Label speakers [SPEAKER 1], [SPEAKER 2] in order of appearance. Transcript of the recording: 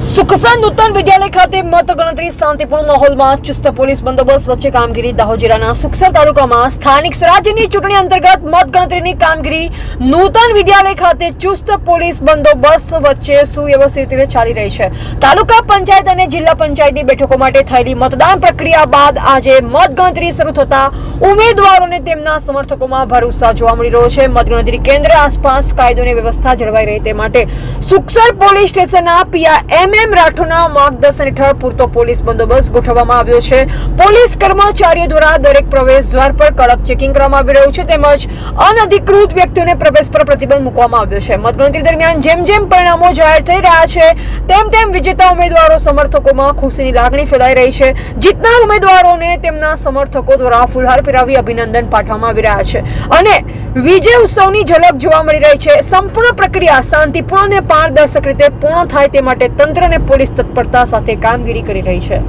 [SPEAKER 1] સુખસર નૂતન વિદ્યાલય ખાતે મતગણતરી શાંતિપૂર્ણ માહોલમાં ચુસ્ત પોલીસ બંદોબસ્ત વચ્ચે કામગીરી. દાહોદ જિલ્લાના સુખસર તાલુકામાં સ્થાનિક સ્વરાજ્યની ચૂંટણી અંતર્ગત મતગણતરીની કામગીરી નૂતન વિદ્યાલય ખાતે ચુસ્ત પોલીસ બંદોબસ્ત વચ્ચે સુવ્યવસ્થિત રીતે ચાલી રહી છે. તાલુકા પંચાયત અને જિલ્લા પંચાયતની બેઠકો માટે થયેલી મતદાન પ્રક્રિયા બાદ આજે મતગણતરી શરૂ થતા ઉમેદવારોને તેમના સમર્થકોમાં ભારે ઉત્સાહ જોવા મળી રહ્યો છે. મતગણતરી કેન્દ્ર આસપાસ કાયદોની વ્યવસ્થા જળવાઈ રહે તે માટે સુખસર પોલીસ સ્ટેશનના પીઆઈ એમ રાઠોડના માર્ગદર્શન હેઠળ પૂરતો પોલીસ બંદોબસ્ત ગોઠવવામાં આવ્યો છે. પોલીસ કર્મચારીઓ દ્વારા દરેક પ્રવેશ દ્વાર પર કડક ચેકિંગ કરવામાં આવી રહ્યું છે તેમજ અનધિકૃત વ્યક્તિઓને પ્રવેશ પર પ્રતિબંધ મૂકવામાં આવ્યો છે. મતગણતરી દરમિયાન જેમ જેમ પરિણામો જાહેર થઈ રહ્યા છે તેમ તેમ વિજેતા ઉમેદવારો સમર્થકોમાં ખુશીની લાગણી ફેલાઈ રહી છે. જીતનાર ઉમેદવારોને તેમના સમર્થકો દ્વારા ફુલહાર પહેરાવી અભિનંદન પાઠવવામાં આવી રહ્યા છે અને વિજય ઉત્સવની ઝલક જોવા મળી રહી છે. સંપૂર્ણ પ્રક્રિયા શાંતિપૂર્ણ અને પારદર્શક રીતે પૂર્ણ થાય તે માટે તંત્ર અને પોલીસ તત્પરતા સાથે કામગીરી કરી રહી છે.